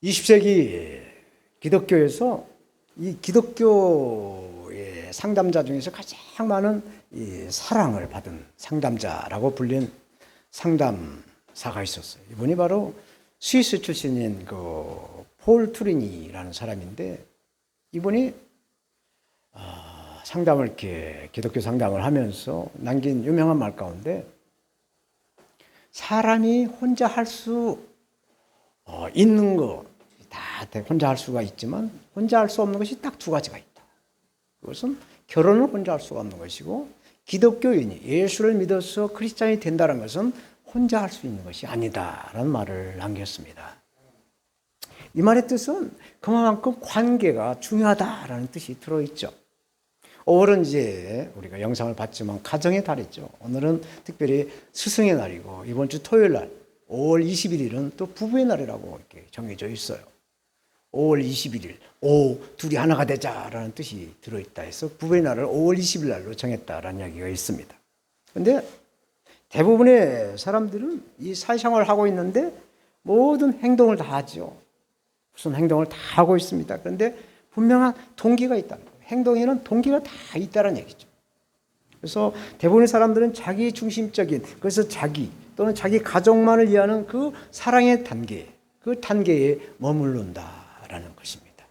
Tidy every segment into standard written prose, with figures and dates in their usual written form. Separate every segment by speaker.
Speaker 1: 20세기 기독교에서 이 기독교의 상담자 중에서 가장 많은 이 사랑을 받은 상담자라고 불린 상담사가 있었어요. 이분이 바로 스위스 출신인 폴 투리니라는 사람인데, 이분이 상담을 이렇게 기독교 상담을 하면서 남긴 유명한 말 가운데, 사람이 혼자 할 수 있는 거 다 혼자 할 수가 있지만 혼자 할 수 없는 것이 딱 두 가지가 있다. 그것은 결혼을 혼자 할 수가 없는 것이고, 기독교인이 예수를 믿어서 크리스찬이 된다는 것은 혼자 할 수 있는 것이 아니다라는 말을 남겼습니다. 이 말의 뜻은 그만큼 관계가 중요하다라는 뜻이 들어있죠. 5월은 이제 우리가 영상을 봤지만 가정의 달이죠. 오늘은 특별히 스승의 날이고, 이번 주 토요일 날 5월 21일은 또 부부의 날이라고 이렇게 정해져 있어요. 5월 21일, 둘이 하나가 되자라는 뜻이 들어있다 해서 부부의 날을 5월 20일 날로 정했다라는 이야기가 있습니다. 그런데 대부분의 사람들은 이 사회생활을 하고 있는데 모든 행동을 다 하죠. 무슨 행동을 다 하고 있습니다. 그런데 분명한 동기가 있다는 거예요. 행동에는 동기가 다 있다는 얘기죠. 그래서 대부분의 사람들은 자기 중심적인, 그래서 자기 또는 자기 가족만을 위하는 그 사랑의 단계, 그 단계에 머무른다라는 것입니다.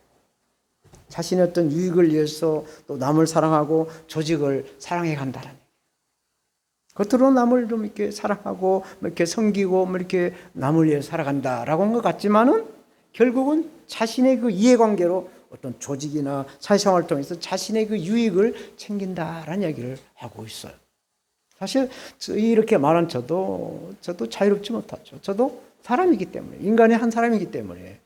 Speaker 1: 자신의 어떤 유익을 위해서 또 남을 사랑하고 조직을 사랑해 간다는 얘기예요. 겉으로 남을 좀 이렇게 사랑하고 이렇게 섬기고 이렇게 남을 위해 살아간다라고 한 것 같지만은, 결국은 자신의 그 이해관계로 어떤 조직이나 사회생활을 통해서 자신의 그 유익을 챙긴다라는 얘기를 하고 있어요. 사실 이렇게 말한 저도 자유롭지 못하죠. 저도 사람이기 때문에, 인간의 한 사람이기 때문에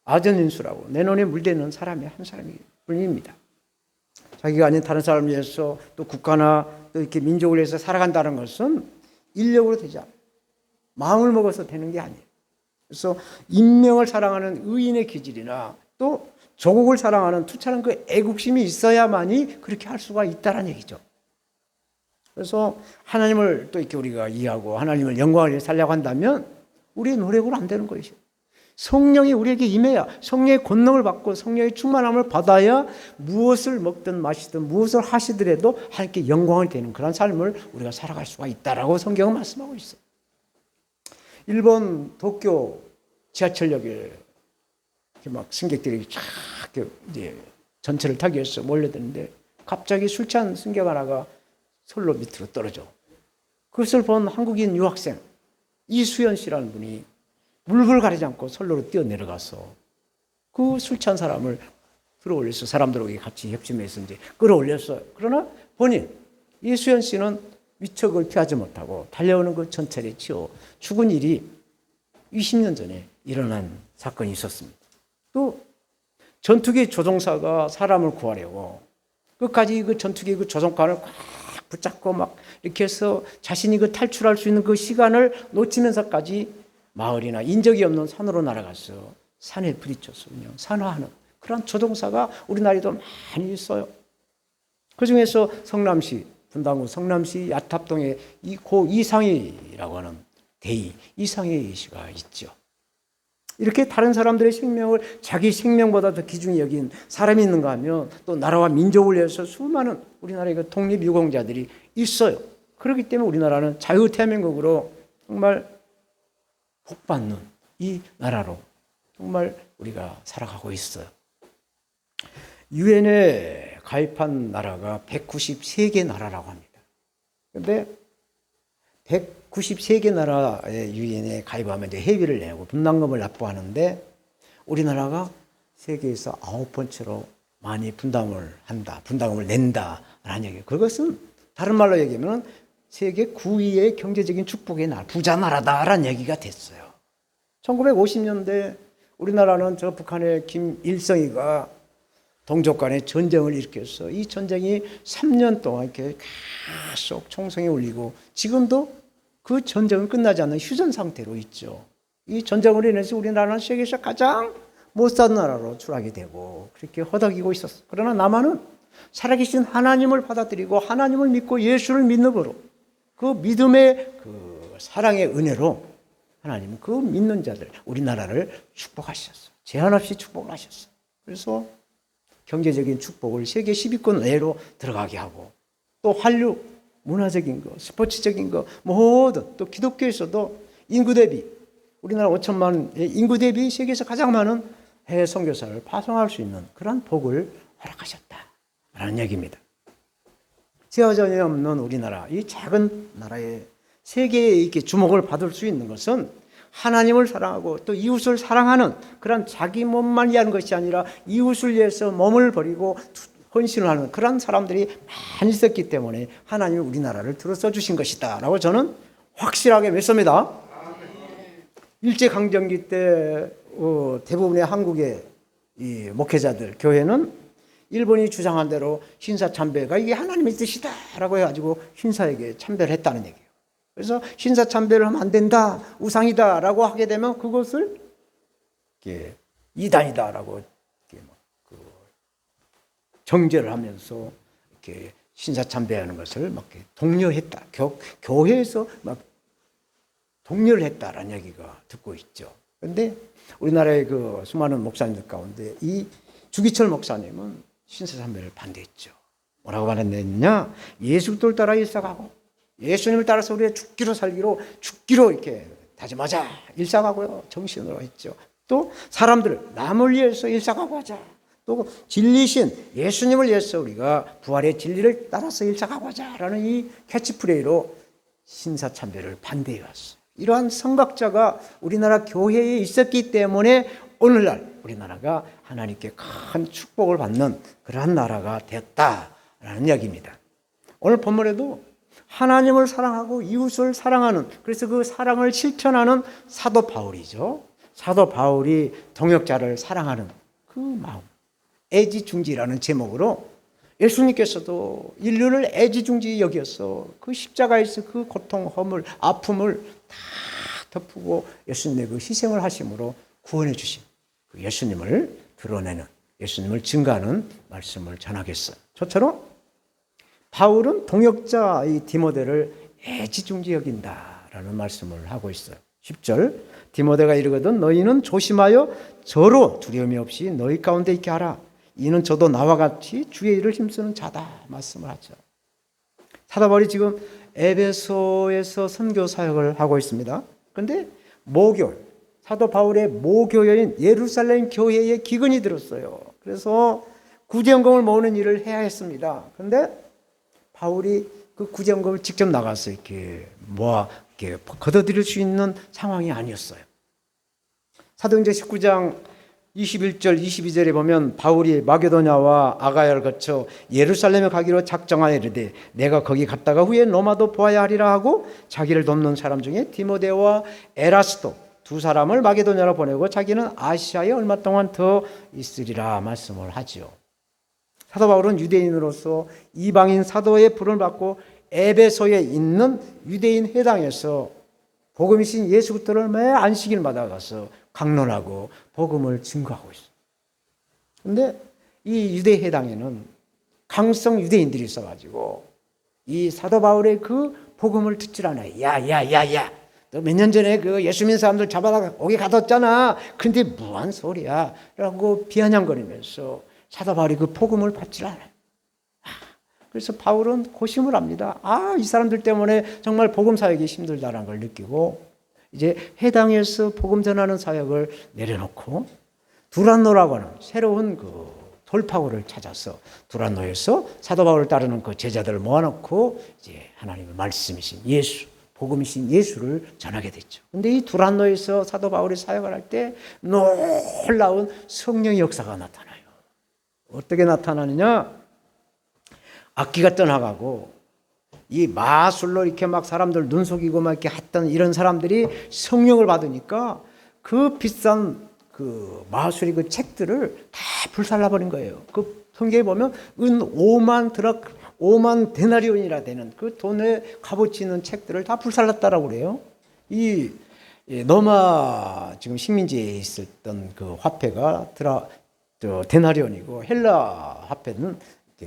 Speaker 1: 아전인수라고 내 눈에 물대는 사람의 한 사람일 뿐입니다. 자기가 아닌 다른 사람을 위해서 또 국가나 또 이렇게 민족을 위해서 살아간다는 것은 인력으로 되지 않아요. 마음을 먹어서 되는 게 아니에요. 그래서 인명을 사랑하는 의인의 기질이나 또 조국을 사랑하는 투철한 그 애국심이 있어야만이 그렇게 할 수가 있다는 얘기죠. 그래서 하나님을 또 이렇게 우리가 이해하고 하나님을 영광을 위해 살려고 한다면 우리의 노력으로 안 되는 것이죠. 성령이 우리에게 임해야, 성령의 권능을 받고 성령의 충만함을 받아야 무엇을 먹든 마시든 무엇을 하시더라도 하나님께 영광을 되는 그런 삶을 우리가 살아갈 수가 있다라고 성경은 말씀하고 있어요. 일본 도쿄 지하철역에 막 승객들이 쫙 이제 전철을 타기 위해서 몰려드는데, 갑자기 술 취한 승객 하나가 선로 밑으로 떨어져. 그것을 본 한국인 유학생 이수연 씨라는 분이 물불 가리지 않고 선로로 뛰어내려가서 그 술 취한 사람을 들어올려서 사람들하고 같이 협심해서 이제 끌어올렸어요. 그러나 본인 이수연 씨는 위척을 피하지 못하고 달려오는 그 전철에 치여 죽은 일이 20년 전에 일어난 사건이 있었습니다. 또 전투기 조종사가 사람을 구하려고 끝까지 그 전투기 그 조종관을 꽉 붙잡고 막 이렇게 해서 자신이 그 탈출할 수 있는 그 시간을 놓치면서까지 마을이나 인적이 없는 산으로 날아가서 산에 부딪혀서 그냥 산화하는 그런 조종사가 우리나라에도 많이 있어요. 그 중에서 성남시, 분당구 성남시 야탑동에 이 고 이상희라고 하는 대의 이상희 씨가 있죠. 이렇게 다른 사람들의 생명을 자기 생명보다 더 귀중히 여긴 사람이 있는가 하면, 또 나라와 민족을 위해서 수많은 우리나라의 그 독립유공자들이 있어요. 그렇기 때문에 우리나라는 자유대한민국으로 정말 복받는 이 나라로 정말 우리가 살아가고 있어요. 유엔에 가입한 나라가 193개 나라라고 합니다. 그런데 193개 나라의 유엔에 가입하면 이제 회비를 내고 분담금을 납부하는데, 우리나라가 세계에서 9번째로 많이 분담을 한다, 분담금을 낸다라는 얘기예요. 그것은 다른 말로 얘기하면 세계 9위의 경제적인 축복의 나라, 부자 나라다라는 얘기가 됐어요. 1950년대 우리나라는 저 북한의 김일성이가 동족 간의 전쟁을 일으켰어. 이 전쟁이 3년 동안 이렇게 계속 총성이 울리고 지금도 그 전쟁은 끝나지 않는 휴전 상태로 있죠. 이 전쟁으로 인해서 우리나라는 세계에서 가장 못 사는 나라로 추락이 되고 그렇게 허덕이고 있었어요. 그러나 남한은 살아계신 하나님을 받아들이고 하나님을 믿고 예수를 믿는 거로, 그 믿음의 그 사랑의 은혜로 하나님은 그 믿는 자들, 우리나라를 축복하셨어요. 제한 없이 축복을 하셨어요. 그래서 경제적인 축복을 세계 10위권 내로 들어가게 하고 또 한류, 문화적인 거, 스포츠적인 거 모든 또 기독교에서도 인구 대비 우리나라 5천만의 인구 대비 세계에서 가장 많은 해외 선교사를 파송할 수 있는 그런 복을 허락하셨다라는 얘기입니다. 지하전이 없는 우리나라, 이 작은 나라에 세계에 이렇게 주목을 받을 수 있는 것은 하나님을 사랑하고 또 이웃을 사랑하는 그런 자기 몸만 위한 것이 아니라 이웃을 위해서 몸을 버리고 헌신을 하는 그런 사람들이 많이 있었기 때문에 하나님이 우리나라를 들어서 주신 것이다 라고 저는 확실하게 믿습니다. 일제강점기 때 대부분의 한국의 이 목회자들, 교회는 일본이 주장한 대로 신사참배가 이게 하나님의 뜻이다 라고 해가지고 신사에게 참배를 했다는 얘기예요. 그래서 신사참배를 하면 안 된다, 우상이다 라고 하게 되면 그것을 이단이다 라고 정죄를 하면서 이렇게 신사참배하는 것을 막 독려했다. 교회에서 막 독려를 했다라는 얘기가 듣고 있죠. 그런데 우리나라의 그 수많은 목사님들 가운데 이 주기철 목사님은 신사참배를 반대했죠. 뭐라고 말했느냐? 예수 그리스도를 따라 일사가고 예수님을 따라서 우리의 죽기로 이렇게 다짐하자 일사가고요. 정신으로 했죠. 또 사람들을 남을 위해서 일사가고 하자. 또 진리신 예수님을 위해서 우리가 부활의 진리를 따라서 일사가고 하자라는 이 캐치프레이로 신사참배를 반대해 왔어요. 이러한 선각자가 우리나라 교회에 있었기 때문에 오늘날 우리나라가 하나님께 큰 축복을 받는 그러한 나라가 되었다라는 이야기입니다. 오늘 본문에도 하나님을 사랑하고 이웃을 사랑하는, 그래서 그 사랑을 실천하는 사도 바울이죠. 사도 바울이 동역자를 사랑하는 그 마음, 애지중지라는 제목으로 예수님께서도 인류를 애지중지 여겨서 그 십자가에서 그 고통, 허물, 아픔을 다 덮고 예수님의 그 희생을 하심으로 구원해 주신 그 예수님을 드러내는, 예수님을 증거하는 말씀을 전하겠어요. 저처럼 바울은 동역자 이 디모데를 애지중지 여긴다라는 말씀을 하고 있어요. 10절 디모데가 이르거든 너희는 조심하여 저로 두려움이 없이 너희 가운데 있게 하라. 이는 저도 나와 같이 주의 일을 힘쓰는 자다 말씀을 하죠. 사도 바울이 지금 에베소에서 선교 사역을 하고 있습니다. 그런데 사도 바울의 모교회인 예루살렘 교회에 기근이 들었어요. 그래서 구제연금을 모으는 일을 해야 했습니다. 그런데 바울이 그 구제연금을 직접 나가서 이렇게 걷어들일 수 있는 상황이 아니었어요. 사도행전 19장 21절 22절에 보면 바울이 마게도냐와 아가야를 거쳐 예루살렘에 가기로 작정하여 이르되 내가 거기 갔다가 후에 로마도 보아야 하리라 하고 자기를 돕는 사람 중에 디모데와 에라스도 두 사람을 마게도냐로 보내고 자기는 아시아에 얼마 동안 더 있으리라 말씀을 하죠. 사도 바울은 유대인으로서 이방인 사도의 부름을 받고 에베소에 있는 유대인 회당에서 복음이신 예수 그리스도를 매 안식일마다 가서 강론하고 복음을 증거하고 있어요. 그런데 이 유대 회당에는 강성 유대인들이 있어가지고 이 사도 바울의 그 복음을 듣질 않아요. 야야야야, 너 몇 년 전에 그 예수 믿는 사람들 잡아다가 거기 가뒀잖아. 근데 무한 소리야 라고 비아냥거리면서 사도 바울이 그 복음을 받질 않아요. 그래서 바울은 고심을 합니다. 이 사람들 때문에 정말 복음 사역이 힘들다는 걸 느끼고 이제 회당에서 복음 전하는 사역을 내려놓고 두란노라고 하는 새로운 그 돌파구를 찾아서 두란노에서 사도 바울을 따르는 그 제자들을 모아놓고 이제 하나님의 말씀이신 예수, 복음이신 예수를 전하게 됐죠. 그런데 이 두란노에서 사도 바울이 사역을 할 때 놀라운 성령의 역사가 나타나요. 어떻게 나타나느냐? 악기가 떠나가고 이 마술로 이렇게 막 사람들 눈 속이고 막 이렇게 했던 이런 사람들이 성령을 받으니까 그 비싼 그 마술의 그 책들을 다 불살라버린 거예요. 그 성경에 보면 은 5만 데나리온이라 되는 그 돈의 값어치 있는 책들을 다 불살랐다라고 그래요. 이 로마 지금 식민지에 있었던 그 화폐가 데나리온이고 헬라 화폐는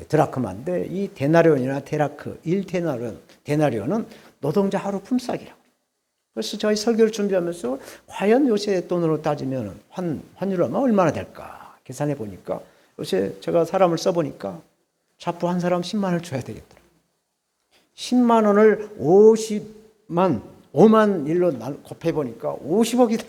Speaker 1: 드라크마인데 이 데나리온이나 데라크 1데나리온은 노동자 하루 품삯이라고. 그래서 저희 설교를 준비하면서 과연 요새 돈으로 따지면 환율 얼마나 될까 계산해 보니까 요새 제가 사람을 써보니까 자꾸 한 사람 10만 원을 줘야 되겠더라고요. 10만 원을 5만 일로 곱해보니까 50억이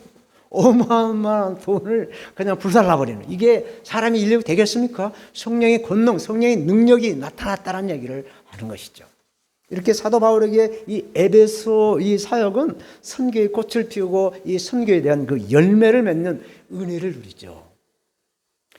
Speaker 1: 어마어마한 돈을 그냥 불살라버리는, 이게 사람이 인력이 되겠습니까? 성령의 권능, 성령의 능력이 나타났다는 얘기를 하는 것이죠. 이렇게 사도 바울에게 이 에베소 이 사역은 선교의 꽃을 피우고 이 선교에 대한 그 열매를 맺는 은혜를 누리죠.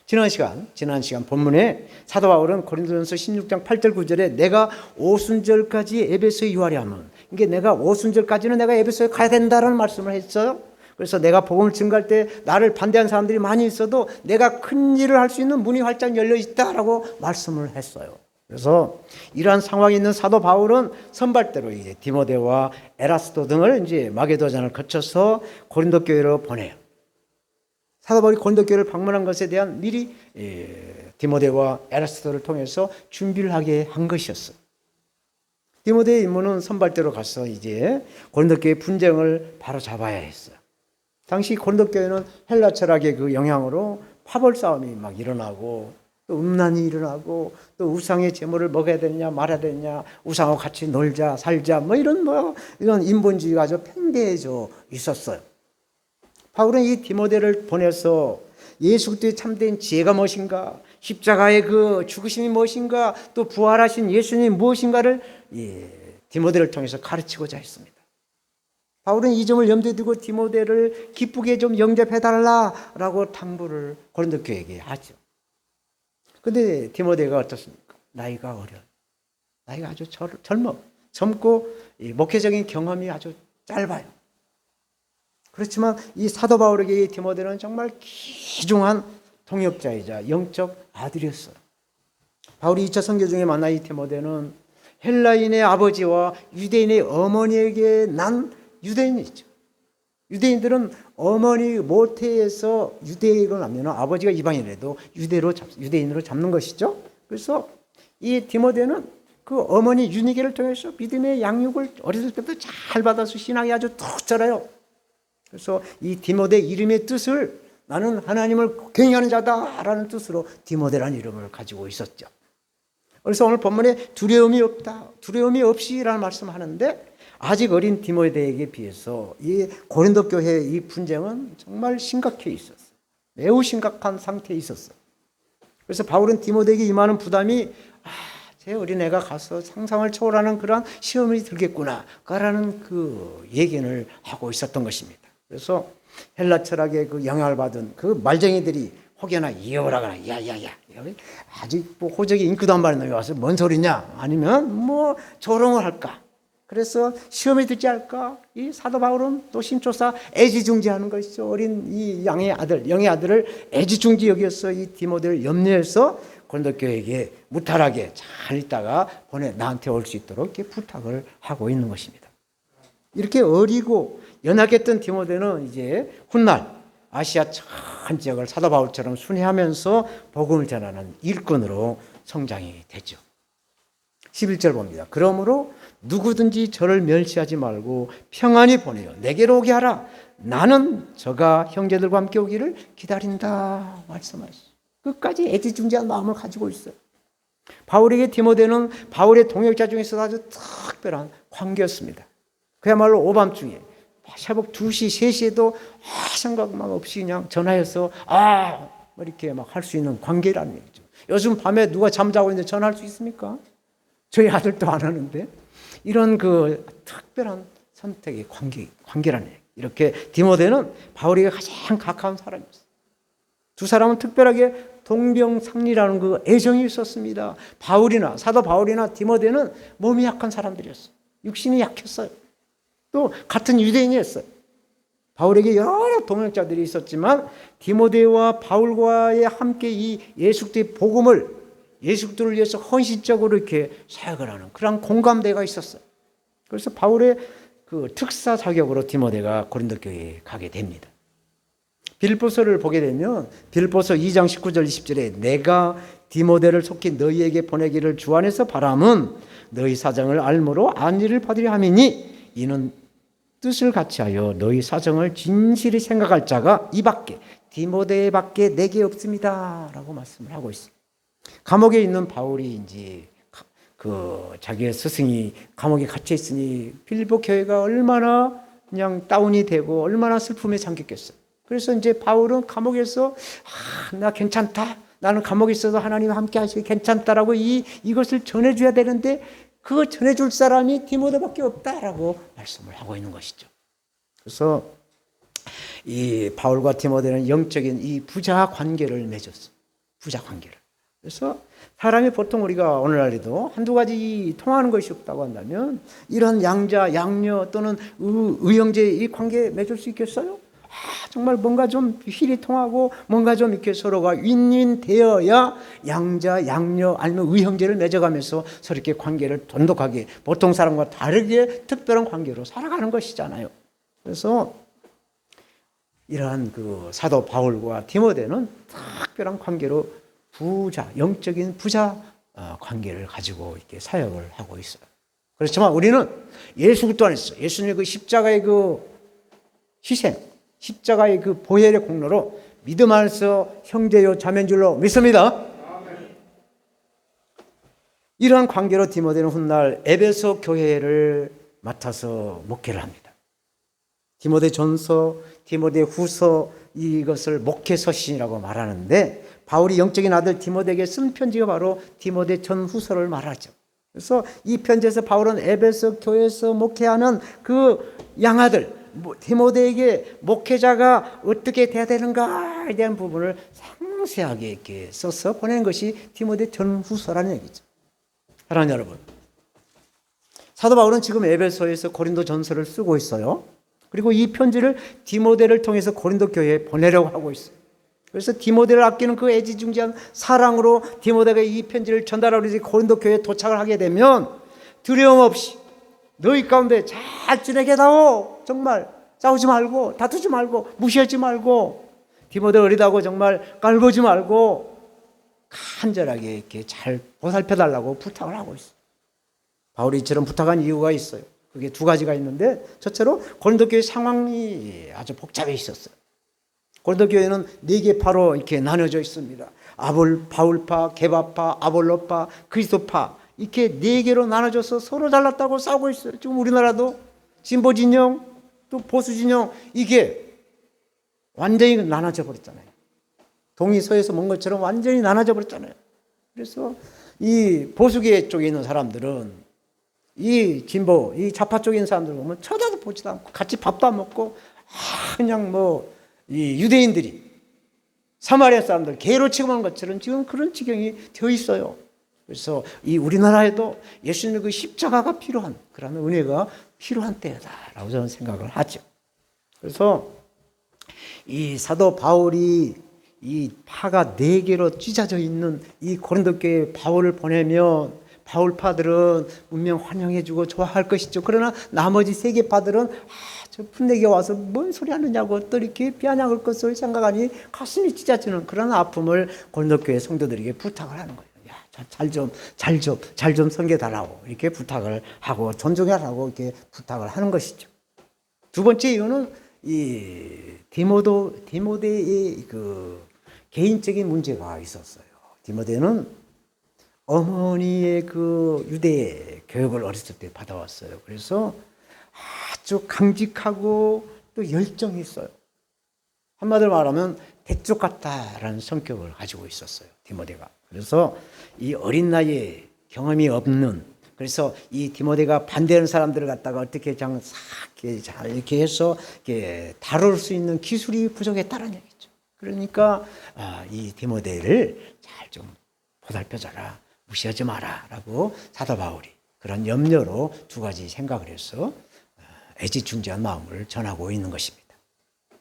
Speaker 1: 지난 시간 본문에 사도 바울은 고린도전서 16장 8절 9절에 내가 오순절까지 에베소에 유하려 하면, 이게 내가 오순절까지는 내가 에베소에 가야 된다라는 말씀을 했어요. 그래서 내가 복음을 증거할 때 나를 반대하는 사람들이 많이 있어도 내가 큰 일을 할 수 있는 문이 활짝 열려 있다라고 말씀을 했어요. 그래서 이러한 상황에 있는 사도 바울은 선발대로 이제 디모데와 에라스도 등을 이제 마게도전을 거쳐서 고린도 교회로 보내요. 사도 바울이 고린도 교회를 방문한 것에 대한 미리 디모데와 에라스도를 통해서 준비를 하게 한 것이었어요. 디모데의 임무는 선발대로 가서 이제 고린도 교회 분쟁을 바로 잡아야 했어요. 당시 고린도 교회는 헬라 철학의 그 영향으로 파벌 싸움이 막 일어나고 또 음란이 일어나고 또 우상의 제물을 먹어야 되느냐 말아야 되느냐, 우상하고 같이 놀자 살자 이런 인본주의가 아주 팽배해져 있었어요. 바울은 이 디모데를 보내서 예수 그리스도의 참된 지혜가 무엇인가, 십자가의 그 죽으심이 무엇인가, 또 부활하신 예수님이 무엇인가를 디모데를 통해서 가르치고자 했습니다. 바울은 이 점을 염두에 두고 디모데를 기쁘게 좀 영접해달라라고 당부를 고린도 교회에게 하죠. 그런데 디모데가 어떻습니까? 나이가 어려요. 나이가 아주 젊고 목회적인 경험이 아주 짧아요. 그렇지만 이 사도 바울에게 디모데는 정말 귀중한 동역자이자 영적 아들이었어요. 바울이 2차 선교 중에 만난 이 디모데는 헬라인의 아버지와 유대인의 어머니에게 난 유대인이죠. 유대인들은 어머니 모태에서 유대인으로 나면 아버지가 이방인이라도 유대인으로 잡는 것이죠. 그래서 이 디모데는 그 어머니 유니게를 통해서 믿음의 양육을 어렸을 때부터 잘 받아서 신앙이 아주 툭 자라요. 그래서 이 디모데 이름의 뜻을 나는 하나님을 경외하는 자다라는 뜻으로 디모데라는 이름을 가지고 있었죠. 그래서 오늘 본문에 두려움이 없다, 두려움이 없이라는 말씀하는데 아직 어린 디모데에게 비해서 이 고린도 교회의 이 분쟁은 정말 심각해 있었어요. 매우 심각한 상태에 있었어요. 그래서 바울은 디모데에게 임하는 부담이 제 어린애가 가서 상상을 초월하는 그런 시험이 들겠구나라는 그 얘기를 하고 있었던 것입니다. 그래서 헬라 철학의 그 영향을 받은 그 말쟁이들이 혹여나 이어오라거나 야야야 아직 뭐 호적이 인기도 안 받는 놈이 와서 뭔 소리냐, 아니면 뭐 조롱을 할까, 그래서 시험에 들지 않을까, 이 사도 바울은 또 심초사 애지중지하는 것이죠. 어린 이 영의 아들을 애지중지 여기서 이 디모데를 염려해서 고린도 교회에게 무탈하게 잘 있다가 나한테 올 수 있도록 이렇게 부탁을 하고 있는 것입니다. 이렇게 어리고 연약했던 디모데는 이제 훗날 아시아 전 지역을 사도 바울처럼 순회하면서 복음을 전하는 일꾼으로 성장이 되죠. 11절 봅니다. 그러므로 누구든지 저를 멸시하지 말고 평안히 보내요. 내게로 오게 하라. 나는 저가 형제들과 함께 오기를 기다린다 말씀하시죠. 끝까지 애지중지한 마음을 가지고 있어요. 바울에게 디모데는 바울의 동역자 중에서 아주 특별한 관계였습니다. 그야말로 오밤중에 새벽 2시, 3시에도 생각만 없이 그냥 전화해서 이렇게 막 할 수 있는 관계라는 얘기죠. 요즘 밤에 누가 잠자고 있는데 전화할 수 있습니까? 저희 아들도 안 하는데 이런 그 특별한 선택의 관계라는 얘기. 이렇게 디모데는 바울에게 가장 가까운 사람이었어요. 두 사람은 특별하게 동병상리라는 그 애정이 있었습니다. 사도 바울이나 디모데는 몸이 약한 사람들이었어요. 육신이 약했어요. 또 같은 유대인이었어요. 바울에게 여러 동역자들이 있었지만 디모데와 바울과의 함께 이 예수 그리스도의 복음을 예수 그리스도를 위해서 헌신적으로 이렇게 사역을 하는 그런 공감대가 있었어요. 그래서 바울의 그 특사 자격으로 디모데가 고린도 교회에 가게 됩니다. 빌립보서를 보게 되면 빌립보서 2장 19절 20절에 내가 디모데를 속히 너희에게 보내기를 주 안에서 바람은 너희 사정을 알므로 안위를 받으려 함이니 이는 뜻을 같이하여 너희 사정을 진실히 생각할 자가 이 밖에 디모데밖에 내게 없습니다. 라고 말씀을 하고 있어요. 감옥에 있는 바울이 이제 자기의 스승이 감옥에 갇혀 있으니 빌립보 교회가 얼마나 그냥 다운이 되고 얼마나 슬픔에 잠겼겠어요. 그래서 이제 바울은 감옥에서 나 괜찮다. 나는 감옥에 있어도 하나님 함께 하시기 괜찮다라고 이것을 전해줘야 되는데 그거 전해줄 사람이 디모데밖에 없다라고 말씀을 하고 있는 것이죠. 그래서 이 바울과 디모데는 영적인 이 부자 관계를 맺었어요. 부자 관계를. 그래서 사람이 보통 우리가 오늘날에도 한두 가지 통하는 것이 없다고 한다면 이런 양자, 양녀 또는 의형제 이 관계 맺을 수 있겠어요? 정말 뭔가 좀 힐이 통하고 뭔가 좀 이렇게 서로가 윈윈되어야 양자, 양녀 아니면 의형제를 맺어가면서 서로 이렇게 관계를 돈독하게 보통 사람과 다르게 특별한 관계로 살아가는 것이잖아요. 그래서 이러한 사도 바울과 디모데는 특별한 관계로 영적인 부자 관계를 가지고 이렇게 사역을 하고 있어요. 그렇지만 우리는 예수 그리스도 안에서 예수님의 십자가의 희생, 십자가의 보혈의 공로로 믿음 안에서 형제요 자매인 줄로 믿습니다. 이러한 관계로 디모데는 훗날 에베소 교회를 맡아서 목회를 합니다. 디모데 전서, 디모데 후서 이것을 목회 서신이라고 말하는데 바울이 영적인 아들 디모데에게 쓴 편지가 바로 디모데 전후서를 말하죠. 그래서 이 편지에서 바울은 에베소 교회에서 목회하는 양아들 디모데에게 목회자가 어떻게 돼야 되는가에 대한 부분을 상세하게 이렇게 써서 보낸 것이 디모데 전후서라는 얘기죠. 사랑하는 여러분, 사도 바울은 지금 에베소에서 고린도 전서를 쓰고 있어요. 그리고 이 편지를 디모데를 통해서 고린도 교회에 보내려고 하고 있어요. 그래서 디모데를 아끼는 애지중지한 사랑으로 디모데가 이 편지를 전달하고 이제 고린도 교회에 도착을 하게 되면 두려움 없이 너희 가운데 잘 지내게 다오. 정말 싸우지 말고 다투지 말고 무시하지 말고 디모데 어리다고 정말 깔보지 말고 간절하게 이렇게 잘 보살펴 달라고 부탁을 하고 있어요. 바울이 이처럼 부탁한 이유가 있어요. 그게 두 가지가 있는데 첫째로 고린도 교회 상황이 아주 복잡해 있었어요. 고린도 교회는 4개 파로 이렇게 나눠져 있습니다. 바울파, 게바파, 아볼로파, 그리스도파 이렇게 4개로 나눠져서 서로 잘났다고 싸우고 있어요. 지금 우리나라도 진보 진영 또 보수 진영 이게 완전히 나눠져 버렸잖아요. 동이 서에서 먼 것처럼 완전히 나눠져 버렸잖아요. 그래서 이 보수계 쪽에 있는 사람들은 이 진보, 이 좌파 쪽에 있는 사람들 보면 쳐다도 보지도 않고 같이 밥도 안 먹고 그냥 이 유대인들이 사마리아 사람들 개로 취급하는 것처럼 지금 그런 지경이 되어 있어요. 그래서 이 우리나라에도 예수님의 십자가가 필요한 그런 은혜가 필요한 때다라고 저는 생각을 하죠. 그래서 이 사도 바울이 이 파가 4개로 찢어져 있는 이 고린도 교회에 바울을 보내면 바울파들은 분명 환영해주고 좋아할 것이죠. 그러나 나머지 3개 파들은 저 풋내게 와서 뭔 소리 하느냐고 또 이렇게 비아냥할 것을 생각하니 가슴이 찢어지는 그런 아픔을 고린도 교회 성도들에게 부탁을 하는 거예요. 잘 좀 섬겨달라고 이렇게 부탁을 하고 존중하라고 이렇게 부탁을 하는 것이죠. 두 번째 이유는 이 디모데의 개인적인 문제가 있었어요. 디모데는 어머니의 유대 교육을 어렸을 때 받아왔어요. 그래서 아주 강직하고 또 열정이 있어요. 한마디로 말하면 대쪽 같다라는 성격을 가지고 있었어요. 디모데가. 그래서 이 어린 나이에 경험이 없는 그래서 이 디모데가 반대하는 사람들을 갖다가 어떻게 잘 이렇게 해서 이렇게 다룰 수 있는 기술이 부족했다는 얘기죠. 그러니까 이 디모데를 잘 좀 보살펴줘라. 무시하지 마라라고 사도 바울이 그런 염려로 2가지 생각을 해서 애지중지한 마음을 전하고 있는 것입니다.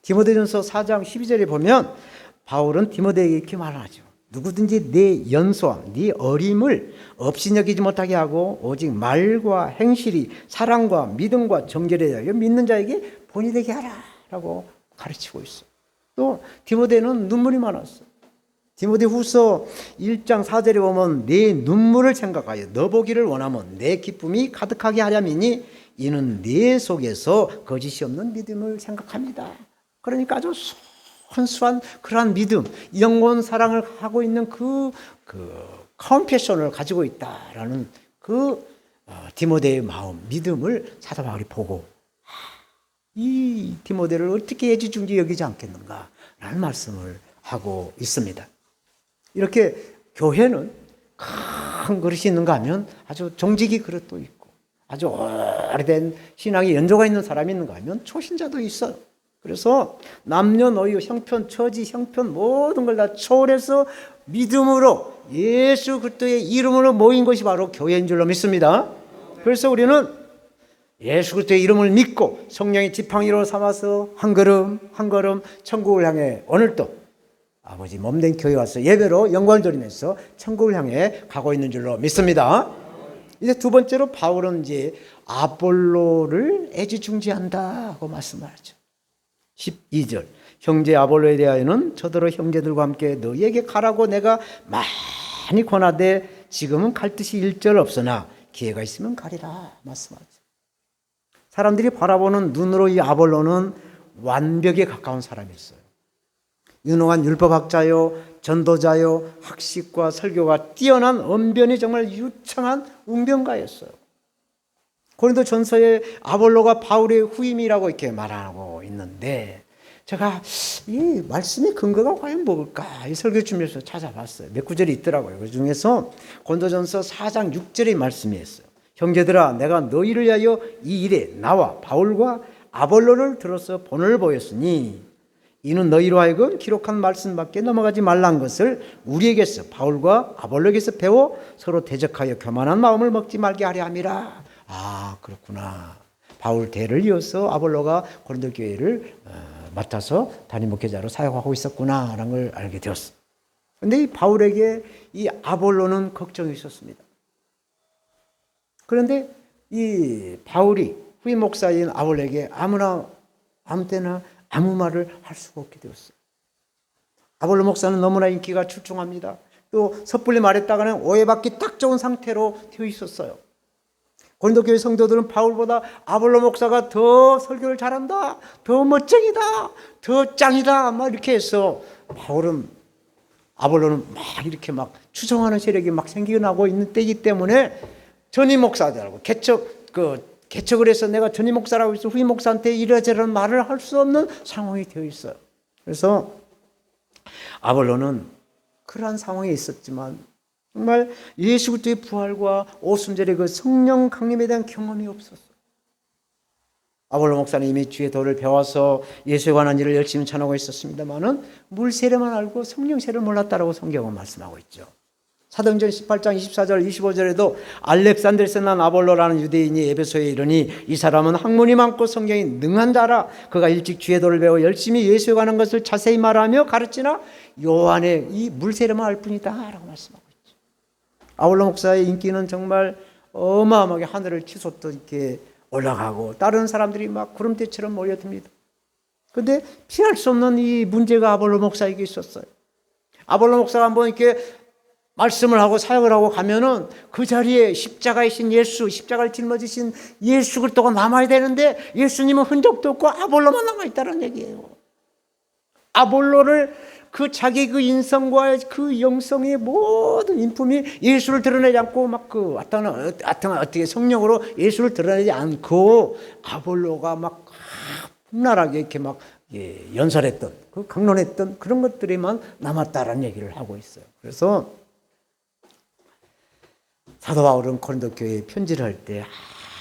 Speaker 1: 디모데전서 4장 12절에 보면 바울은 디모데에게 이렇게 말하죠. 누구든지 내 연소함, 네 어림을 없이 여기지 못하게 하고 오직 말과 행실이 사랑과 믿음과 정결에 대하여 믿는 자에게 본이 되게 하라라고 가르치고 있어요. 또 디모데는 눈물이 많았어요. 디모데 후서 1장 4절에 보면 내 눈물을 생각하여 너 보기를 원하면 내 기쁨이 가득하게 하려니니 이는 내 속에서 거짓이 없는 믿음을 생각합니다. 그러니까 아주 순수한 그러한 믿음, 영원 사랑을 하고 있는 그 컨페션을 가지고 있다라는 디모데의 마음, 믿음을 사도 바울이 보고 이 디모데를 어떻게 애지중지 여기지 않겠는가라는 말씀을 하고 있습니다. 이렇게 교회는 큰 그릇이 있는가 하면 아주 정직이 그릇도 있고 아주 오래된 신앙에 연조가 있는 사람이 있는가 하면 초신자도 있어요. 그래서 남녀노소, 형편, 처지, 형편 모든 걸 다 초월해서 믿음으로 예수 그리스도의 이름으로 모인 것이 바로 교회인 줄로 믿습니다. 그래서 우리는 예수 그리스도의 이름을 믿고 성령의 지팡이로 삼아서 한 걸음 한 걸음 천국을 향해 오늘도 아버지 몸된 교회 와서 예배로 영광을 드리면서 천국을 향해 가고 있는 줄로 믿습니다. 이제 두 번째로 바울은 이제 아볼로를 애지중지한다고 말씀하죠. 12절 형제 아볼로에 대하여는 저더러 형제들과 함께 너희에게 가라고 내가 많이 권하되 지금은 갈 뜻이 일절 없으나 기회가 있으면 가리라 말씀하죠. 사람들이 바라보는 눈으로 이 아볼로는 완벽에 가까운 사람이었어요. 유능한 율법학자요, 전도자요, 학식과 설교가 뛰어난 언변이 정말 유창한 웅변가였어요. 고린도 전서에 아볼로가 바울의 후임이라고 이렇게 말하고 있는데 제가 이 말씀의 근거가 과연 뭘까? 이 설교 준비해서 찾아봤어요. 몇 구절이 있더라고요. 그 중에서 고린도전서 4장 6절의 말씀이 있어요. 형제들아 내가 너희를 위하여 이 일에 나와 바울과 아볼로를 들어서 본을 보였으니 이는 너희로 하여금 기록한 말씀밖에 넘어가지 말란 것을 우리에게서 바울과 아볼로에게서 배워 서로 대적하여 교만한 마음을 먹지 말게 하려 함이라. 아 그렇구나. 바울 대를 이어서 아볼로가 고린도 교회를 맡아서 담임 목회자로 사역하고 있었구나라는 걸 알게 되었어요. 그런데 이 바울에게 이 아볼로는 걱정이 있었습니다. 그런데 이 바울이 후임 목사인 아볼로에게 아무 때나 아무 말을 할 수가 없게 되었어요. 아볼로 목사는 너무나 인기가 출중합니다. 또 섣불리 말했다가는 오해받기 딱 좋은 상태로 되어 있었어요. 고린도 교회 성도들은 바울보다 아볼로 목사가 더 설교를 잘한다, 더 멋쟁이다, 더 짱이다 막 이렇게 해서 아볼로는 막 이렇게 막 추종하는 세력이 막 생겨나고 있는 때이기 때문에 전임 목사들하고 개척을 해서 내가 전임 목사라고 해서 후임 목사한테 이러저런 말을 할 수 없는 상황이 되어 있어요. 그래서 아볼로는 그러한 상황에 있었지만 정말 예수 그리스도의 부활과 오순절의 그 성령 강림에 대한 경험이 없었어요. 아볼로 목사는 이미 주의 도를 배워서 예수에 관한 일을 열심히 전하고 있었습니다만은 물 세례만 알고 성령 세례를 몰랐다라고 성경은 말씀하고 있죠. 사도행전 18장 24절 25절에도 알렉산드르에서 난 아볼로라는 유대인이 에베소에 이르니 이 사람은 학문이 많고 성경이 능한 자라. 그가 일찍 주의 도를 배워 열심히 예수에 관한 것을 자세히 말하며 가르치나 요한의 이 물세례만 알 뿐이다 라고 말씀하고 있죠. 아볼로 목사의 인기는 정말 어마어마하게 하늘을 치솟듯 이렇게 올라가고 다른 사람들이 막 구름대처럼 모여듭니다. 그런데 피할 수 없는 이 문제가 아볼로 목사에게 있었어요. 아볼로 목사가 한번 이렇게 말씀을 하고 사역을 하고 가면은 그 자리에 십자가에 신 예수, 십자가를 짊어지신 예수 그리스도가 남아야 되는데 예수님은 흔적도 없고 아볼로만 남아있다는 얘기예요. 아볼로를 자기 인성과 그 영성의 모든 인품이 예수를 드러내지 않고 막 어떻게 성령으로 예수를 드러내지 않고 아볼로가 막 풍랄하게 이렇게 막 연설했던 강론했던 그런 것들에만 남았다라는 얘기를 하고 있어요. 그래서 사도 바울은 고린도 교회에 편지를 할 때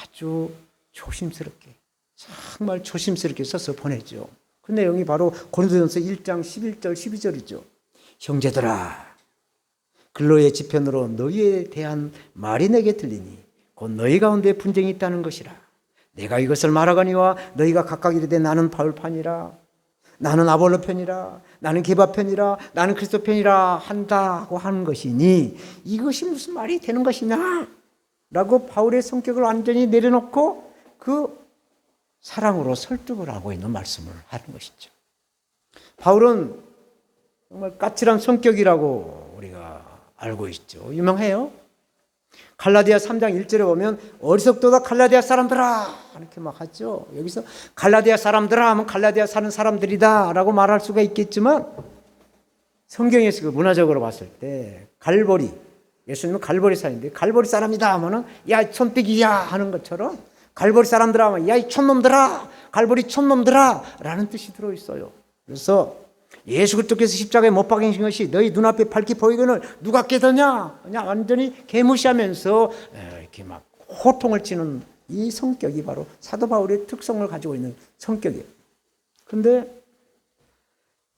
Speaker 1: 아주 조심스럽게 정말 조심스럽게 써서 보내죠. 그 내용이 바로 고린도전서 1장 11절 12절이죠. 형제들아 글로의 지편으로 너희에 대한 말이 내게 들리니 곧 너희 가운데 분쟁이 있다는 것이라. 내가 이것을 말하거니와 너희가 각각 이르되 나는 바울 편이라, 나는 아볼로 편이라, 나는 게바 편이라, 나는 그리스도 편이라 한다고 하는 것이니 이것이 무슨 말이 되는 것이냐 라고 바울의 성격을 완전히 내려놓고 그 사랑으로 설득을 하고 있는 말씀을 하는 것이죠. 바울은 정말 까칠한 성격이라고 우리가 알고 있죠. 유명해요. 갈라디아 3장 1절에 보면 어리석도다 갈라디아 사람들아 이렇게 막 하죠. 여기서 갈라디아 사람들아 하면 갈라디아 사는 사람들이다 라고 말할 수가 있겠지만 성경에서 그 문화적으로 봤을 때 갈보리, 예수님은 갈보리 사람인데 갈보리 사람이다 하면은 야 손삐기야 하는 것처럼 갈보리 사람들아 하면 야 이 촌놈들아 갈보리 촌놈들아 라는 뜻이 들어있어요. 그래서 예수 그리스도께서 십자가에 못 박히신 것이 너희 눈앞에 밝히 보이거늘 누가 깨닫냐? 그냥 완전히 개무시하면서 이렇게 막 호통을 치는 이 성격이 바로 사도 바울의 특성을 가지고 있는 성격이에요. 근데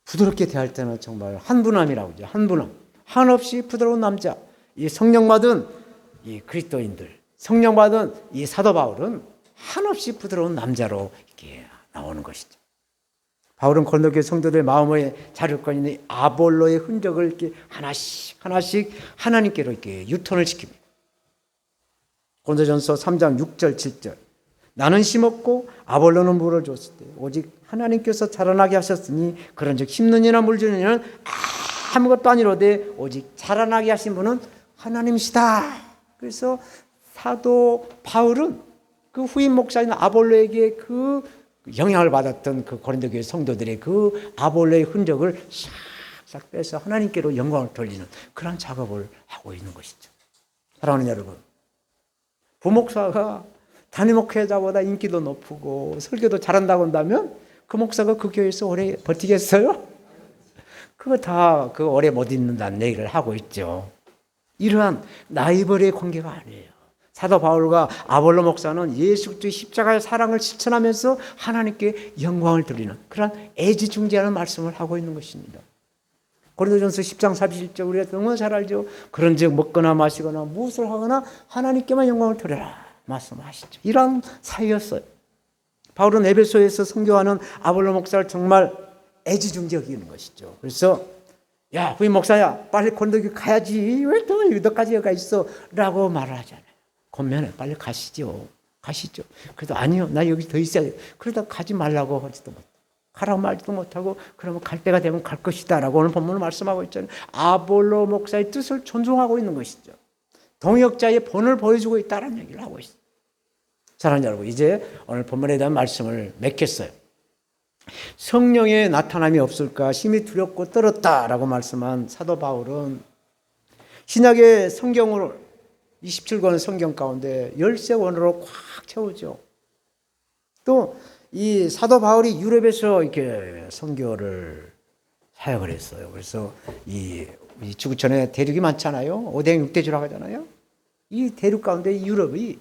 Speaker 1: 부드럽게 대할 때는 정말 한분함이라고 하죠. 한분함. 한없이 부드러운 남자. 이 성령 받은 이 그리스도인들, 성령 받은 이 사도 바울은 한없이 부드러운 남자로 이렇게 나오는 것이죠. 바울은 고린도 성도들 마음에 자료권 있는 아볼로의 흔적을 이렇게 하나씩 하나님께로 이렇게 유턴을 시킵니다. 고린도전서 3장 6절 7절 나는 심었고 아볼로는 물을 줬을 때 오직 하나님께서 자라나게 하셨으니 그런즉 심는 이나 물 주는 이는 아무것도 아니로되 오직 자라나게 하신 분은 하나님이시다. 그래서 사도 바울은 그 후임 목사인 아볼로에게 그 영향을 받았던 그 고린도 교회 성도들의 그 아볼로의 흔적을 싹싹 빼서 하나님께로 영광을 돌리는 그런 작업을 하고 있는 것이죠. 사랑하는 여러분, 부목사가 담임 목회자보다 인기도 높고 설교도 잘한다고 한다면 그 목사가 그 교회에서 오래 버티겠어요? 그거 다 그 오래 못 있는다는 얘기를 하고 있죠. 이러한 나이벌의 관계가 아니에요. 사도 바울과 아볼로 목사는 예수 그리스도의 십자가의 사랑을 실천하면서 하나님께 영광을 드리는 그런 애지중지하는 말씀을 하고 있는 것입니다. 고린도전서 10장 41절 우리가 너무 잘 알죠. 그런즉 먹거나 마시거나 무엇을 하거나 하나님께만 영광을 드려라 말씀하시죠. 이런 사이였어요. 바울은 에베소에서 선교하는 아볼로 목사를 정말 애지중지하게 여기는 것이죠. 그래서 야 후임 목사야 빨리 고린도 가야지 왜 또 여기까지 가 있어 라고 말을 하잖아요. 권면해 빨리 가시죠. 그래도 아니요 나 여기 더 있어야 돼. 그러다 가지 말라고 하지도 못하고 가라고 말지도 못하고 그러면 갈 때가 되면 갈 것이다 라고 오늘 본문을 말씀하고 있잖아요. 아볼로 목사의 뜻을 존중하고 있는 것이죠. 동역자의 본을 보여주고 있다는 얘기를 하고 있어요. 사랑하는 여러분, 이제 오늘 본문에 대한 말씀을 맺겠어요. 성령의 나타남이 없을까 심히 두렵고 떨었다라고 말씀한 사도 바울은 신약의 성경으로 27권 성경 가운데 13권으로 꽉 채우죠. 또 이 사도 바울이 유럽에서 이렇게 선교를 사역을 했어요. 그래서 이 지구촌에 대륙이 많잖아요. 5대양 6대주라고 하잖아요. 이 대륙 가운데 유럽이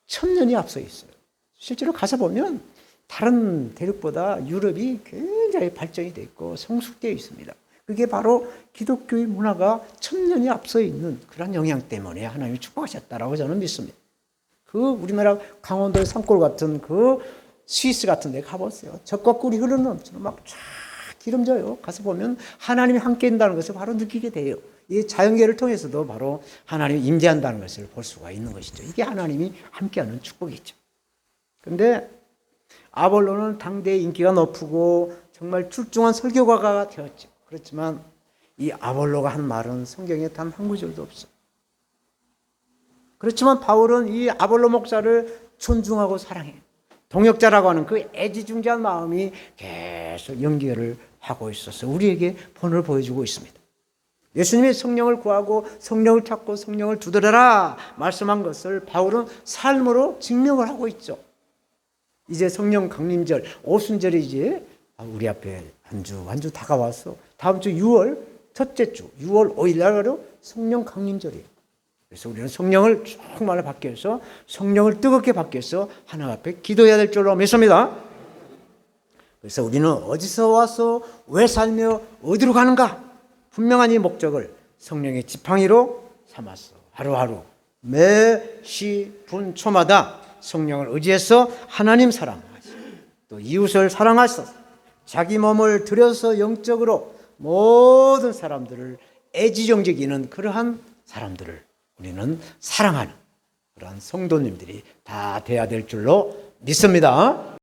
Speaker 1: 1000년이 앞서 있어요. 실제로 가서 보면 다른 대륙보다 유럽이 굉장히 발전이 되어 있고 성숙되어 있습니다. 그게 바로 기독교의 문화가 1000년이 앞서 있는 그런 영향 때문에 하나님이 축복하셨다라고 저는 믿습니다. 그 우리나라 강원도의 산골 같은 그 스위스 같은 데 가보세요. 젖과 꿀이 흐르는 막 쫙 기름져요. 가서 보면 하나님이 함께 있다는 것을 바로 느끼게 돼요. 이 자연계를 통해서도 바로 하나님이 임재한다는 것을 볼 수가 있는 것이죠. 이게 하나님이 함께하는 축복이죠. 그런데 아볼로는 당대의 인기가 높고 정말 출중한 설교가가 되었죠. 그렇지만 이 아볼로가 한 말은 성경에 단 한 구절도 없어요. 그렇지만 바울은 이 아볼로 목사를 존중하고 사랑해요. 동역자라고 하는 그 애지중지한 마음이 계속 연결을 하고 있어서 우리에게 본을 보여주고 있습니다. 예수님이 성령을 구하고 성령을 찾고 성령을 두드려라 말씀한 것을 바울은 삶으로 증명을 하고 있죠. 이제 성령 강림절, 오순절이 이제 우리 앞에 한 주 다가와서 다음 주 6월 첫째 주 6월 5일 날로 성령 강림절이에요. 그래서 우리는 성령을 정말 받기 위해서 성령을 뜨겁게 받기 위해서 하나님 앞에 기도해야 될 줄로 믿습니다. 그래서 우리는 어디서 와서 왜 살며 어디로 가는가 분명한 이 목적을 성령의 지팡이로 삼아서 하루하루 매 시 분 초마다 성령을 의지해서 하나님 사랑하시고 또 이웃을 사랑하셔서 자기 몸을 들여서 영적으로 모든 사람들을 애지중지기는 그러한 사람들을 우리는 사랑하는 그러한 성도님들이 다 돼야 될 줄로 믿습니다.